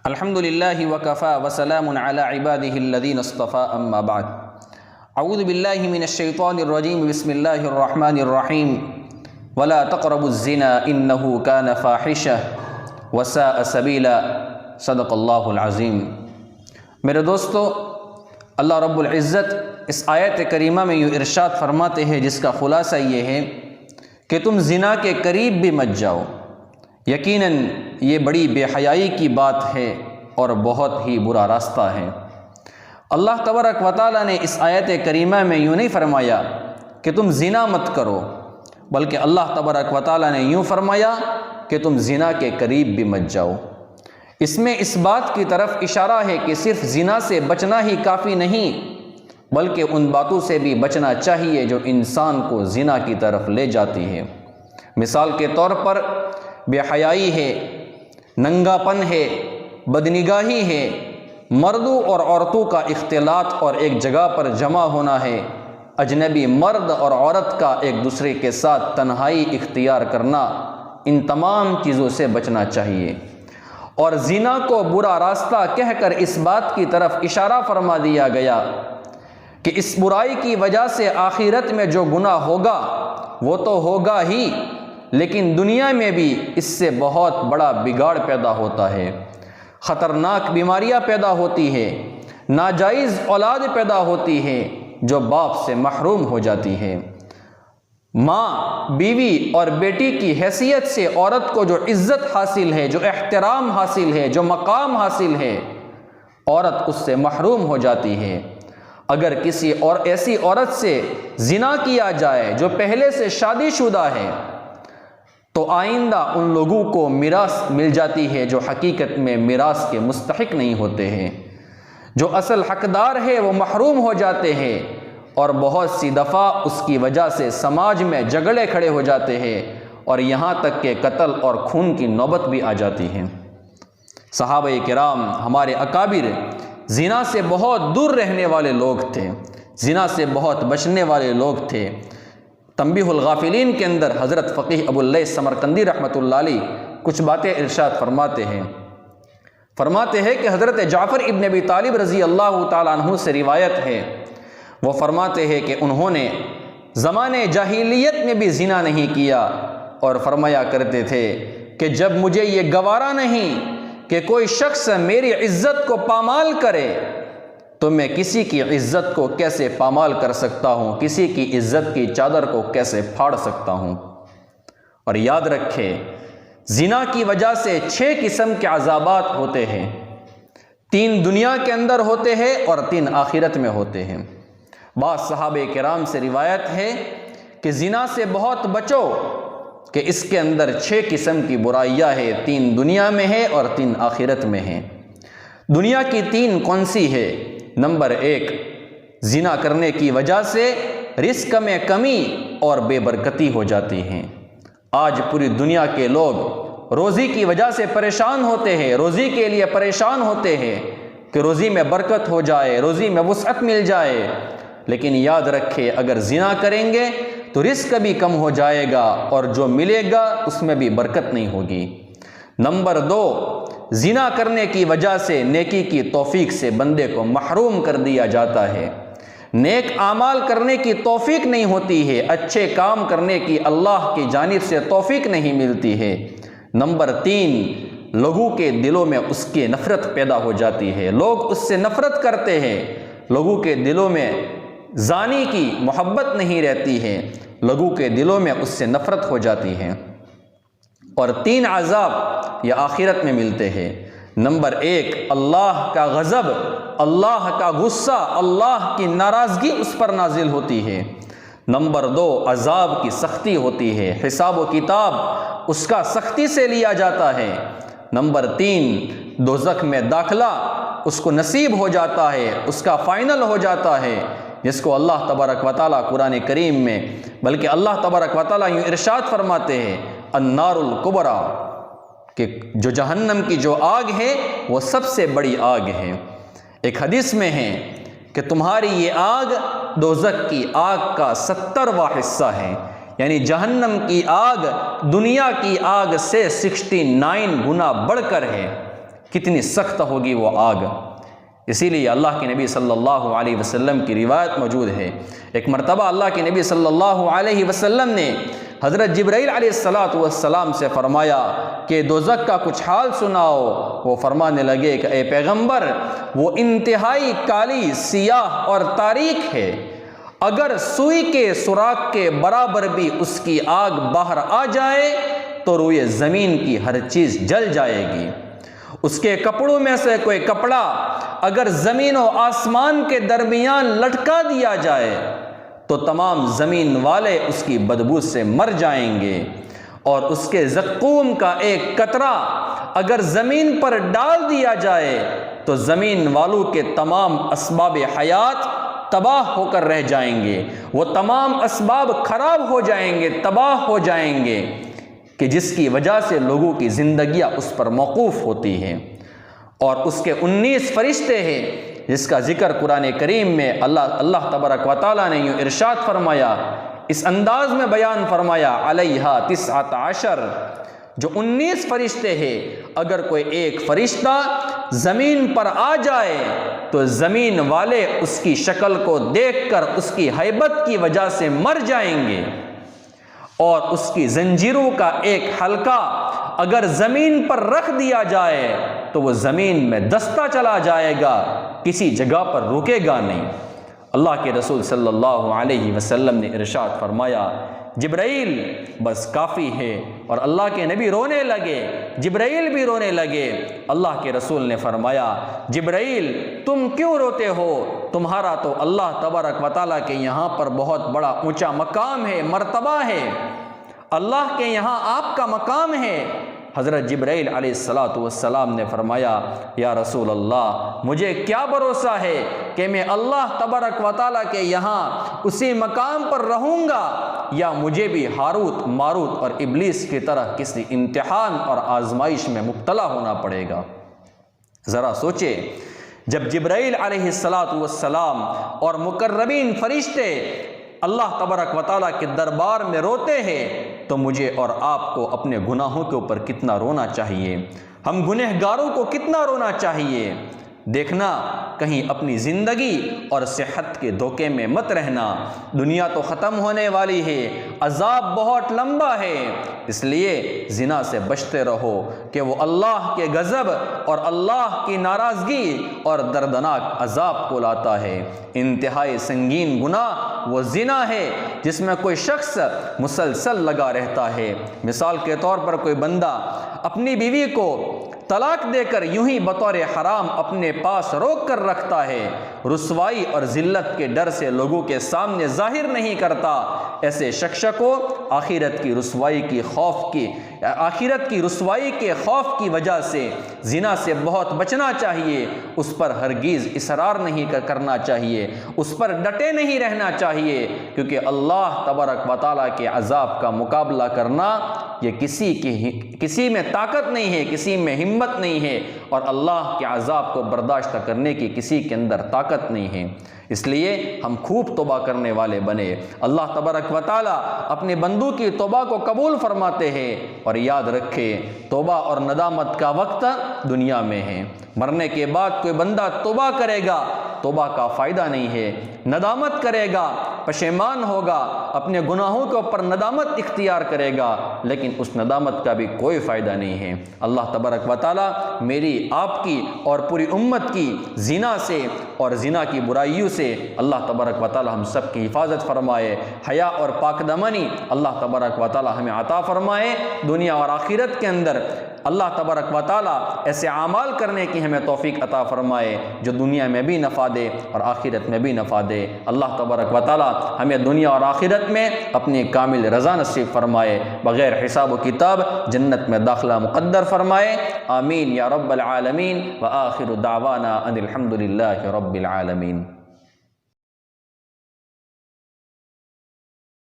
الحمد للہ وکفا وسلام علی عباده الذین اصطفى اما بعد اعوذ باللہ من الشیطان الرجیم بسم اللہ الرحمن الرحیم ولا تقربوا الزنا انه كان فاحشہ وساء سبیلا صدق اللہ العظیم۔ میرے دوستو، اللہ رب العزت اس آیت کریمہ میں یوں ارشاد فرماتے ہیں جس کا خلاصہ یہ ہے کہ تم زنا کے قریب بھی مت جاؤ، یقیناً یہ بڑی بے حیائی کی بات ہے اور بہت ہی برا راستہ ہے۔ اللہ تبارک و تعالیٰ نے اس آیت کریمہ میں یوں نہیں فرمایا کہ تم زنا مت کرو، بلکہ اللہ تبارک و تعالیٰ نے یوں فرمایا کہ تم زنا کے قریب بھی مت جاؤ۔ اس میں اس بات کی طرف اشارہ ہے کہ صرف زنا سے بچنا ہی کافی نہیں، بلکہ ان باتوں سے بھی بچنا چاہیے جو انسان کو زنا کی طرف لے جاتی ہے۔ مثال کے طور پر بے حیائی ہے، ننگا پن ہے، بدنگاہی ہے، مردوں اور عورتوں کا اختلاط اور ایک جگہ پر جمع ہونا ہے، اجنبی مرد اور عورت کا ایک دوسرے کے ساتھ تنہائی اختیار کرنا، ان تمام چیزوں سے بچنا چاہیے۔ اور زنا کو برا راستہ کہہ کر اس بات کی طرف اشارہ فرما دیا گیا کہ اس برائی کی وجہ سے آخرت میں جو گناہ ہوگا وہ تو ہوگا ہی، لیکن دنیا میں بھی اس سے بہت بڑا بگاڑ پیدا ہوتا ہے، خطرناک بیماریاں پیدا ہوتی ہے، ناجائز اولاد پیدا ہوتی ہے جو باپ سے محروم ہو جاتی ہے۔ ماں، بیوی اور بیٹی کی حیثیت سے عورت کو جو عزت حاصل ہے، جو احترام حاصل ہے، جو مقام حاصل ہے، عورت اس سے محروم ہو جاتی ہے۔ اگر کسی اور ایسی عورت سے زنا کیا جائے جو پہلے سے شادی شدہ ہے تو آئندہ ان لوگوں کو میراث مل جاتی ہے جو حقیقت میں میراث کے مستحق نہیں ہوتے ہیں۔ جو اصل حقدار ہے وہ محروم ہو جاتے ہیں، اور بہت سی دفعہ اس کی وجہ سے سماج میں جھگڑے کھڑے ہو جاتے ہیں اور یہاں تک کہ قتل اور خون کی نوبت بھی آ جاتی ہے۔ صحابہ کرام، ہمارے اکابر زنا سے بہت دور رہنے والے لوگ تھے، زنا سے بہت بچنے والے لوگ تھے۔ تنبیہ الغافلین کے اندر حضرت فقیہ ابو اللیث سمرقندی رحمۃ اللہ علیہ کچھ باتیں ارشاد فرماتے ہیں کہ حضرت جعفر ابن ابی طالب رضی اللہ تعالیٰ عنہ سے روایت ہے، وہ فرماتے ہیں کہ انہوں نے زمانے جاہلیت میں بھی زنا نہیں کیا، اور فرمایا کرتے تھے کہ جب مجھے یہ گوارا نہیں کہ کوئی شخص میری عزت کو پامال کرے تو میں کسی کی عزت کو کیسے پامال کر سکتا ہوں، کسی کی عزت کی چادر کو کیسے پھاڑ سکتا ہوں۔ اور یاد رکھے، زنا کی وجہ سے 6 قسم کے عذابات ہوتے ہیں، 3 دنیا کے اندر ہوتے ہیں اور 3 آخرت میں ہوتے ہیں۔ بعض صحابہ کرام سے روایت ہے کہ زنا سے بہت بچو، کہ اس کے اندر 6 قسم کی برائیاں ہیں، 3 دنیا میں ہے اور 3 آخرت میں ہیں۔ دنیا کی 3 کون سی ہے؟ نمبر 1، زنا کرنے کی وجہ سے رزق میں کمی اور بے برکتی ہو جاتی ہے۔ آج پوری دنیا کے لوگ روزی کی وجہ سے پریشان ہوتے ہیں، روزی کے لیے پریشان ہوتے ہیں کہ روزی میں برکت ہو جائے، روزی میں وسعت مل جائے، لیکن یاد رکھے اگر زنا کریں گے تو رزق بھی کم ہو جائے گا اور جو ملے گا اس میں بھی برکت نہیں ہوگی۔ نمبر 2، زنا کرنے کی وجہ سے نیکی کی توفیق سے بندے کو محروم کر دیا جاتا ہے، نیک اعمال کرنے کی توفیق نہیں ہوتی ہے، اچھے کام کرنے کی اللہ کی جانب سے توفیق نہیں ملتی ہے۔ نمبر 3، لوگوں کے دلوں میں اس کی نفرت پیدا ہو جاتی ہے، لوگ اس سے نفرت کرتے ہیں، لوگوں کے دلوں میں زانی کی محبت نہیں رہتی ہے، لوگوں کے دلوں میں اس سے نفرت ہو جاتی ہے۔ اور 3 عذاب یہ آخرت میں ملتے ہیں۔ نمبر 1، اللہ کا غضب، اللہ کا غصہ، اللہ کی ناراضگی اس پر نازل ہوتی ہے۔ نمبر 2، عذاب کی سختی ہوتی ہے، حساب و کتاب اس کا سختی سے لیا جاتا ہے۔ نمبر 3، دوزخ میں داخلہ اس کو نصیب ہو جاتا ہے، اس کا فائنل ہو جاتا ہے، جس کو اللہ تبارک و تعالیٰ قرآن کریم میں، بلکہ اللہ تبارک و تعالیٰ یوں ارشاد فرماتے ہیں، النار الکبریٰ، کہ جو جہنم کی جو آگ ہے وہ سب سے بڑی آگ ہے۔ ایک حدیث میں ہے کہ تمہاری یہ آگ دوزخ کی آگ کا 70واں حصہ ہے، یعنی جہنم کی آگ دنیا کی آگ سے 69 گنا بڑھ کر ہے۔ کتنی سخت ہوگی وہ آگ۔ اسی لیے اللہ کے نبی صلی اللہ علیہ وسلم کی روایت موجود ہے، ایک مرتبہ اللہ کے نبی صلی اللہ علیہ وسلم نے حضرت جبرائیل علیہ السلام سے فرمایا کہ دوزخ کا کچھ حال سناؤ۔ وہ فرمانے لگے کہ اے پیغمبر، وہ انتہائی کالی، سیاہ اور تاریک ہے، اگر سوئی کے سوراخ کے برابر بھی اس کی آگ باہر آ جائے تو روئے زمین کی ہر چیز جل جائے گی۔ اس کے کپڑوں میں سے کوئی کپڑا اگر زمین و آسمان کے درمیان لٹکا دیا جائے تو تمام زمین والے اس کی بدبو سے مر جائیں گے، اور اس کے زقوم کا ایک قطرہ اگر زمین پر ڈال دیا جائے تو زمین والوں کے تمام اسباب حیات تباہ ہو کر رہ جائیں گے، وہ تمام اسباب خراب ہو جائیں گے، تباہ ہو جائیں گے، کہ جس کی وجہ سے لوگوں کی زندگیاں اس پر موقوف ہوتی ہیں۔ اور اس کے 19 فرشتے ہیں جس کا ذکر قرآن کریم میں اللہ تبارک و تعالیٰ نے یوں ارشاد فرمایا، اس انداز میں بیان فرمایا، علیہا 19، جو 19 فرشتے ہیں، اگر کوئی ایک فرشتہ زمین پر آ جائے تو زمین والے اس کی شکل کو دیکھ کر اس کی ہیبت کی وجہ سے مر جائیں گے، اور اس کی زنجیروں کا ایک حلقہ اگر زمین پر رکھ دیا جائے تو وہ زمین میں دستہ چلا جائے گا، کسی جگہ پر رکے گا نہیں۔ اللہ کے رسول صلی اللہ علیہ وسلم نے ارشاد فرمایا، جبرائیل بس کافی ہے، اور اللہ کے نبی رونے لگے، جبرائیل بھی رونے لگے۔ اللہ کے رسول نے فرمایا، جبرائیل تم کیوں روتے ہو؟ تمہارا تو اللہ تبارک و تعالیٰ کے یہاں پر بہت بڑا اونچا مقام ہے، مرتبہ ہے، اللہ کے یہاں آپ کا مقام ہے۔ حضرت جبرائیل علیہ السلام نے فرمایا، یا رسول اللہ، مجھے کیا بھروسہ ہے کہ میں اللہ تبارک و تعالیٰ کے یہاں اسی مقام پر رہوں گا، یا مجھے بھی ہاروت ماروت اور ابلیس کی طرح کسی امتحان اور آزمائش میں مبتلا ہونا پڑے گا۔ ذرا سوچے، جب جبرائیل علیہ السلام اور مقربین فرشتے اللہ تبارک و تعالیٰ کے دربار میں روتے ہیں تو مجھے اور آپ کو اپنے گناہوں کے اوپر کتنا رونا چاہیے، ہم گنہگاروں کو کتنا رونا چاہیے۔ دیکھنا کہیں اپنی زندگی اور صحت کے دھوکے میں مت رہنا، دنیا تو ختم ہونے والی ہے، عذاب بہت لمبا ہے، اس لیے زنا سے بچتے رہو کہ وہ اللہ کے غضب اور اللہ کی ناراضگی اور دردناک عذاب کو لاتا ہے۔ انتہائی سنگین گناہ وہ زنا ہے جس میں کوئی شخص مسلسل لگا رہتا ہے۔ مثال کے طور پر کوئی بندہ اپنی بیوی کو طلاق دے کر یوں ہی بطور حرام اپنے پاس روک کر رکھتا ہے، رسوائی اور ذلت کے ڈر سے لوگوں کے سامنے ظاہر نہیں کرتا، ایسے شخص کو آخرت کی رسوائی کے خوف کی وجہ سے زنا سے بہت بچنا چاہیے، اس پر ہرگز اصرار نہیں کرنا چاہیے، اس پر ڈٹے نہیں رہنا چاہیے، کیونکہ اللہ تبارک و تعالیٰ کے عذاب کا مقابلہ کرنا یہ کسی میں طاقت نہیں ہے، کسی میں ہمت نہیں ہے، اور اللہ کے عذاب کو برداشت کرنے کی کسی کے اندر طاقت نہیں ہے۔ اس لیے ہم خوب توبہ کرنے والے بنے۔ اللہ تبارک و تعالیٰ اپنے بندوں کی توبہ کو قبول فرماتے ہیں، اور یاد رکھے توبہ اور ندامت کا وقت دنیا میں ہے، مرنے کے بعد کوئی بندہ توبہ کرے گا، توبہ کا فائدہ نہیں ہے، ندامت کرے گا، پشیمان ہوگا، اپنے گناہوں کے اوپر ندامت اختیار کرے گا، لیکن اس ندامت کا بھی کوئی فائدہ نہیں ہے۔ اللہ تبارک و تعالیٰ میری، آپ کی اور پوری امت کی زنا سے اور زنا کی برائیوں سے اللہ تبارک و تعالیٰ ہم سب کی حفاظت فرمائے، حیا اور پاک دامنی اللہ تبارک و تعالیٰ ہمیں عطا فرمائے، دنیا اور آخرت کے اندر اللہ تبارک و تعالیٰ ایسے اعمال کرنے کی ہمیں توفیق عطا فرمائے جو دنیا میں بھی نفع دے اور آخرت میں بھی نفع دے۔ اللہ تبارک و تعالیٰ ہمیں دنیا اور آخرت میں اپنی کامل رضا نصیب فرمائے، بغیر حساب و کتاب جنت میں داخلہ مقدر فرمائے، آمین یا رب العالمین۔ وآخر دعوانا ان الحمد للہ رب العالمین۔